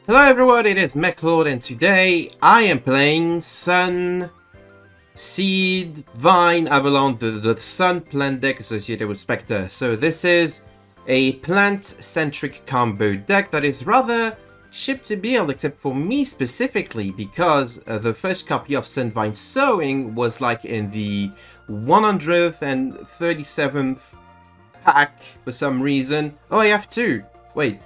Hello everyone, it is MechLord and today I am playing Sun Seed Vine Avalon, the Sun plant deck associated with Spectre. So this is a plant-centric combo deck that is rather cheap to build, except for me specifically, because the first copy of Sun Vine Sowing was like in the 137th pack for some reason. Oh, I have two. Wait,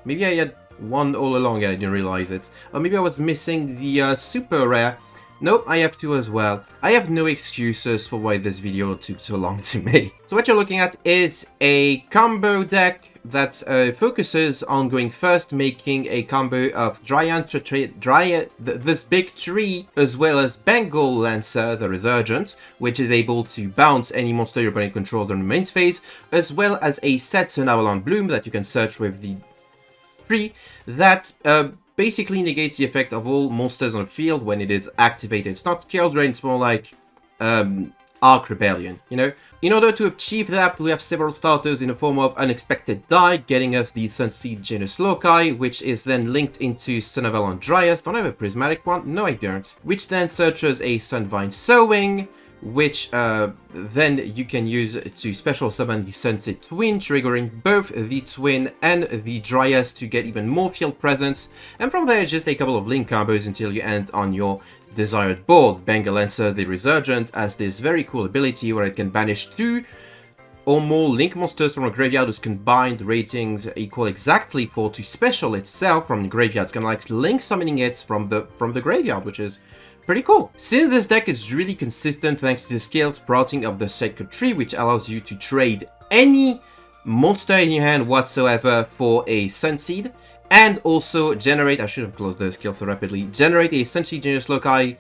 maybe I had one all along and I didn't realize it. Or maybe I was missing the super rare. Nope, I have two as well. I have no excuses for why this video took so long to make. So what you're looking at is a combo deck that focuses on going first, making a combo of this big tree, as well as Bengal Lancer, the Resurgent, which is able to bounce any monster your opponent controls on the main phase, as well as a set SUNAVALON Bloom that you can search with the tree that basically negates the effect of all monsters on the field when it is activated. It's not Skill Drain, it's more like Arc Rebellion, you know? In order to achieve that, we have several starters in the form of Unexpected Die, getting us the Sunseed Genus Loci, which is then linked into SUNAVALON Dryas. Don't I have a Prismatic one? No, I don't. Which then searches a Sunvine Sowing, which then you can use to special summon the Sunset Twin, triggering both the Twin and the Dryas to get even more field presence. And from there, just a couple of link combos until you end on your desired board. Bengal Lancer, the Resurgent, has this very cool ability where it can banish 2 or more link monsters from a graveyard whose combined ratings equal exactly 4 to special itself from the graveyard. It's kind of like link summoning it from the graveyard, which is pretty cool. Since this deck is really consistent thanks to the scale sprouting of the Sacred Tree, which allows you to trade any monster in your hand whatsoever for a Sunseed, and also generate, I should have closed the skill so rapidly, generate a Sunseed Genus Loci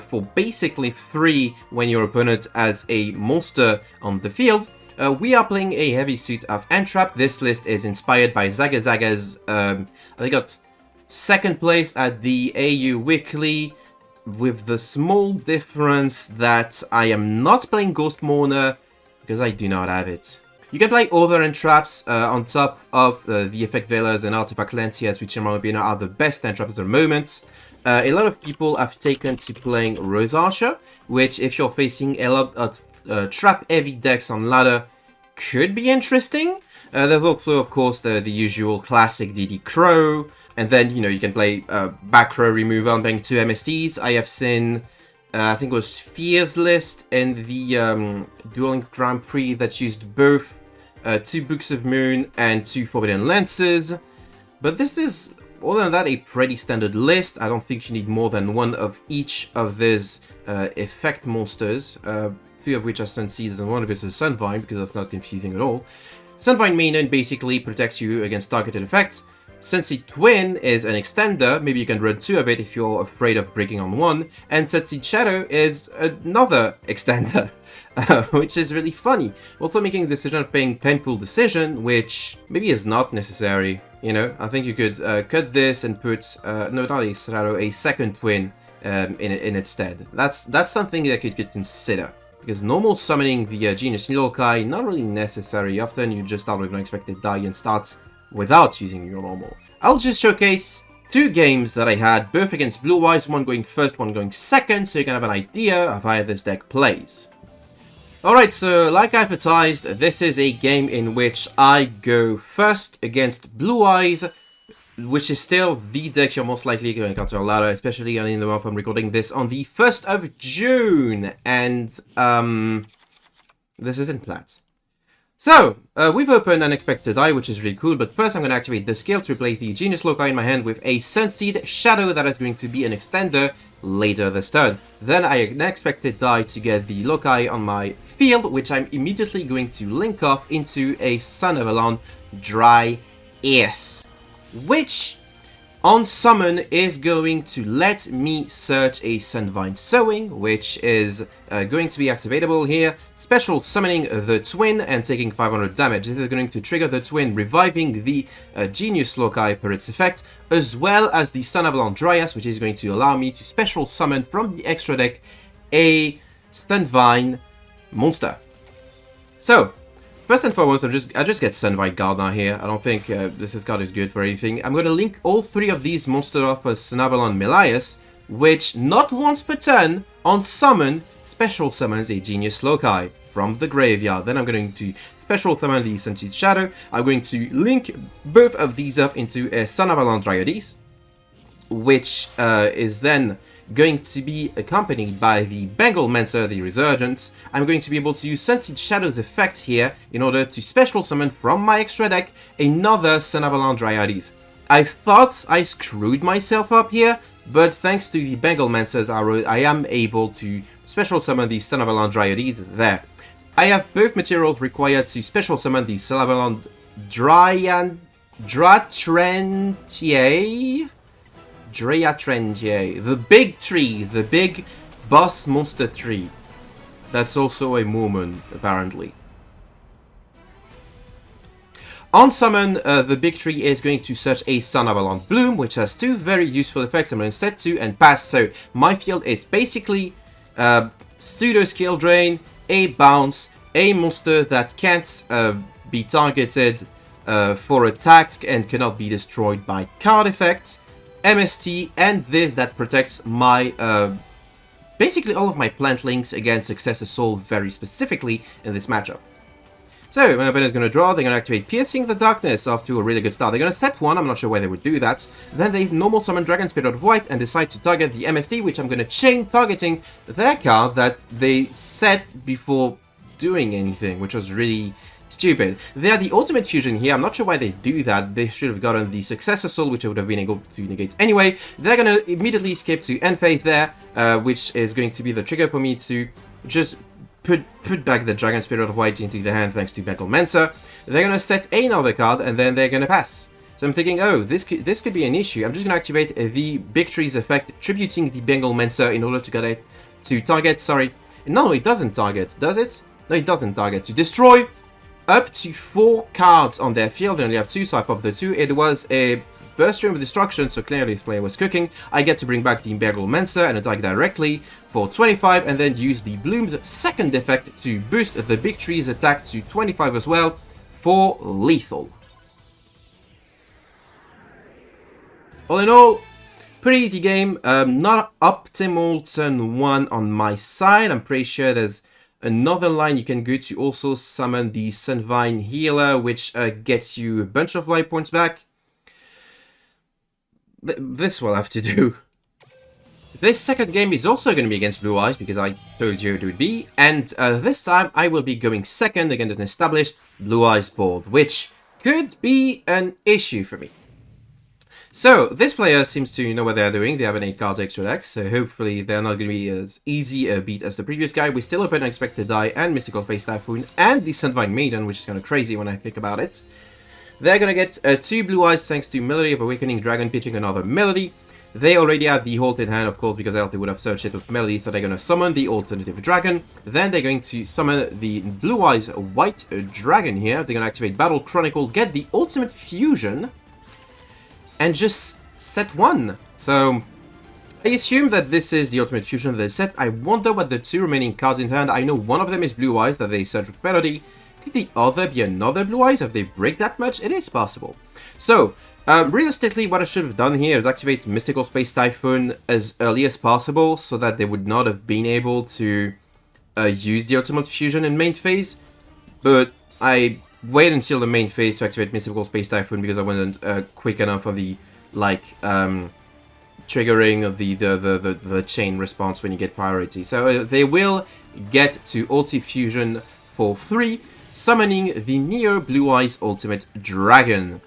for basically 3 when your opponent has a monster on the field. We are playing a heavy suit of Entrap. This list is inspired by Zaga Zaga's, I got second place at the AU Weekly, with the small difference that I am not playing Ghost Mourner because I do not have it. You can play other entraps on top of the Effect Veilers and Artifact Lanciers, which in my opinion are the best entraps at the moment. A lot of people have taken to playing Rose Archer, which if you're facing a lot of trap-heavy decks on ladder could be interesting. There's also, of course, the usual classic DD Crow. And then, you know, you can play back row removal and playing 2 MSTs. I have seen, I think it was Fear's list in the Dueling Grand Prix that used both 2 Books of Moon and 2 Forbidden Lances. But this is, other than that, a pretty standard list. I don't think you need more than one of each of these effect monsters. 2 of which are Sunseeds and 1 of which is Sunvine, because that's not confusing at all. Sunvine Maiden basically protects you against targeted effects. Sunseed Twin is an extender, maybe you can run 2 of it if you're afraid of breaking on 1, and Sunseed Shadow is another extender, which is really funny. Also making the decision of playing Painful Decision, which maybe is not necessary, you know? I think you could cut this and put, no, not a Shadow, a second Twin in its stead. That's something that you could consider. Because normal summoning the Genus Loci, not really necessary. Often you just start with Unexpected Die and start without using your normal. I'll just showcase 2 games that I had, both against Blue Eyes, one going first, one going second, so you can have an idea of how this deck plays. Alright, so like I advertised, this is a game in which I go first against Blue Eyes, which is still the deck you're most likely going to encounter on ladder, especially in the month I'm recording this on the 1st of June, and this is in plat. So, we've opened Unexpected Die, which is really cool, but first I'm going to activate the skill to replace the Genus Loci in my hand with a Sunseed Shadow that is going to be an extender later this turn. Then I Unexpected Die to get the Loci on my field, which I'm immediately going to link off into a SUNAVALON Dryas, which on summon is going to let me search a Sunvine Sowing, which is going to be activatable here, special summoning the Twin and taking 500 damage. This is going to trigger the Twin, reviving the Genius Loci per its effect, as well as the SUNAVALON Dryas, which is going to allow me to special summon from the extra deck a Sunvine monster. So, first and foremost, I just get Sunvine Gardener here. I don't think this card is good for anything. I'm going to link all 3 of these monsters up as SUNAVALON Melias, which not once per turn on summon special summons a Genius Loci from the graveyard. Then I'm going to special summon the Sentient Shadow. I'm going to link both of these up into a SUNAVALON Dryades, which is then going to be accompanied by the Bengal Mancer, the Resurgence. I'm going to be able to use Sentient Shadow's effect here in order to special summon from my extra deck another SUNAVALON Dryades. I thought I screwed myself up here, but thanks to the Bengal Mancer's arrow, I am able to special summon the SUNAVALON Dryades there. I have both materials required to special summon the SUNAVALON Dryatrendier, the big tree, the big boss monster tree. That's also a Mormon, apparently. On summon, the big tree is going to search a SUNAVALON Bloom, which has 2 very useful effects. I'm going to set 2 and pass. So my field is basically pseudo skill drain, a bounce, a monster that can't be targeted for attack and cannot be destroyed by card effects, MST, and this that protects my basically all of my plant links against Successor Soul very specifically in this matchup. So my opponent is going to draw, they're going to activate Piercing the Darkness off to a really good start. They're going to set 1, I'm not sure why they would do that. Then they normal summon Dragon Spirit of White and decide to target the MST, which I'm going to chain targeting their card that they set before doing anything, which was really stupid. They are the Ultimate Fusion here, I'm not sure why they do that. They should have gotten the Successor Soul, which I would have been able to negate anyway. They're going to immediately skip to End Phase there, which is going to be the trigger for me to just put back the Dragon Spirit of White into the hand thanks to Bengal Mancer. They're going to set another card and then they're going to pass. So I'm thinking, oh, this could be an issue. I'm just going to activate the Big Tree's effect, tributing the Bengal Mancer in order to get it to target, sorry. No, it doesn't target, does it? No, it doesn't target. To destroy up to 4 cards on their field. They only have 2, so I popped the 2. It was a Burst Stream of Destruction, so clearly this player was cooking. I get to bring back the Bengal Mancer and attack directly for 25, and then use the Bloom's second effect to boost the Big Tree's attack to 25 as well for lethal. All in all, pretty easy game. Not optimal turn 1 on my side. I'm pretty sure there's another line you can go to also summon the Sunvine Healer, which gets you a bunch of life points back. This will have to do. This second game is also going to be against Blue Eyes, because I told you it would be. And this time I will be going second against an established Blue Eyes board, which could be an issue for me. So, this player seems to know what they're doing. They have an 8 cards extra deck, so hopefully they're not going to be as easy a beat as the previous guy. We still open Unexpected Die and Mystical Space Typhoon and the Sunvine Maiden, which is kind of crazy when I think about it. They're going to get 2 Blue Eyes thanks to Melody of Awakening Dragon pitching another Melody. They already have the Halt in hand, of course, because else they would have searched it with Melody, so they're going to summon the alternative Dragon. Then they're going to summon the Blue Eyes White Dragon here. They're going to activate Battle Chronicle, get the Ultimate Fusion, and just set 1. So I assume that this is the Ultimate Fusion that they set. I wonder what the 2 remaining cards in hand. I know one of them is Blue Eyes that they search with Melody. Could the other be another Blue Eyes? If they break that much, it is possible. So realistically, what I should have done here is activate Mystical Space Typhoon as early as possible, so that they would not have been able to use the Ultimate Fusion in main phase. But I wait until the main phase to activate Mystical Space Typhoon, because I wasn't quick enough on the triggering of the chain response when you get priority. So they will get to Ulti Fusion for 3, summoning the Neo Blue Eyes Ultimate Dragon,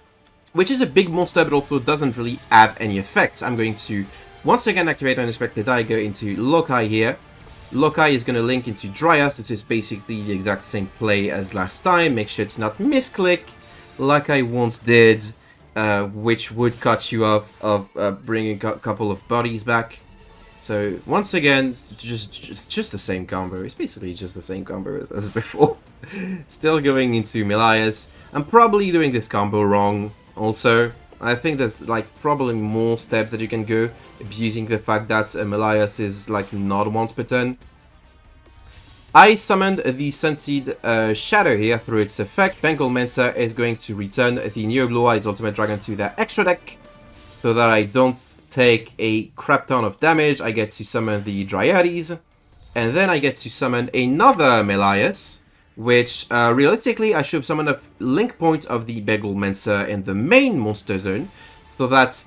which is a big monster but also doesn't really have any effects. I'm going to once again activate Unexpected Die, go into Loci here. Loci is going to link into Dryas. This is basically the exact same play as last time. Make sure to not misclick like I once did, which would cut you off of bringing a couple of bodies back. So once again, it's just the same combo. It's basically just the same combo as before. Still going into Melias. I'm probably doing this combo wrong also. I think there's probably more steps that you can go, abusing the fact that Melias is not once per turn. I summoned the Sunseed Shadow here through its effect. Bengal Mensa is going to return the Neo Blue Eyes Ultimate Dragon to their extra deck, so that I don't take a crap ton of damage. I get to summon the Dryades, and then I get to summon another Melias, which realistically I should have summoned a link point of the Bengal Mensa in the main monster zone, so that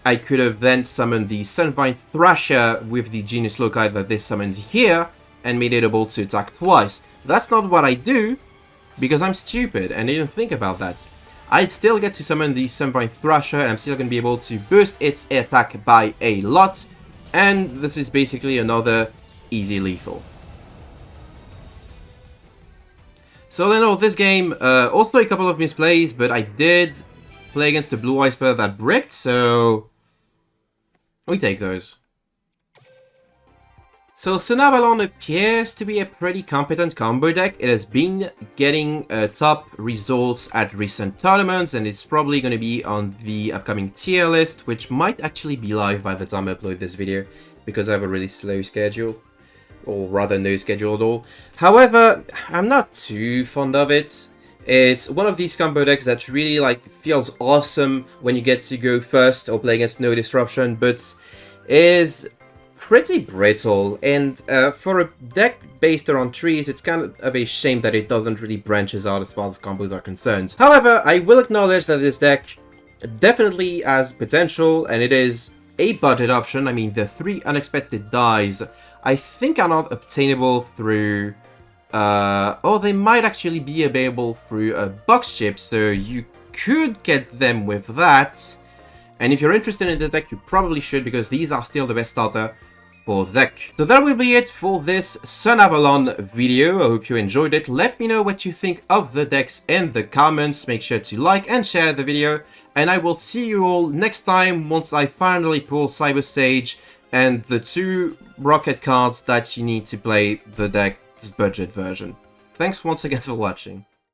I could have then summoned the Sunvine Thrasher with the Genius Loci that this summons here, and made it able to attack twice. That's not what I do, because I'm stupid and didn't think about that. I'd still get to summon the Sunvine Thrasher, and I'm still going to be able to boost its attack by a lot, and this is basically another easy lethal. So then, this game, also a couple of misplays, but I did play against the Blue Eyes player that bricked, so we take those. So SUNAVALON appears to be a pretty competent combo deck. It has been getting top results at recent tournaments, and it's probably going to be on the upcoming tier list, which might actually be live by the time I upload this video, because I have a really slow schedule, or rather no schedule at all. However, I'm not too fond of it. It's one of these combo decks that really feels awesome when you get to go first or play against no disruption, but is pretty brittle, and for a deck based around trees, it's kind of a shame that it doesn't really branches out as far as combos are concerned. However, I will acknowledge that this deck definitely has potential, and it is a budget option. I mean, the 3 unexpected dies I think are not obtainable through or they might actually be available through a box chip, so you could get them with that. And if you're interested in the deck, you probably should, because these are still the best starter for the deck. So that will be it for this SUNAVALON video. I hope you enjoyed it. Let me know what you think of the decks in the comments. Make sure to like and share the video. And I will see you all next time once I finally pull Cyber Sage and the 2 rocket cards that you need to play the deck's budget version. Thanks once again for watching.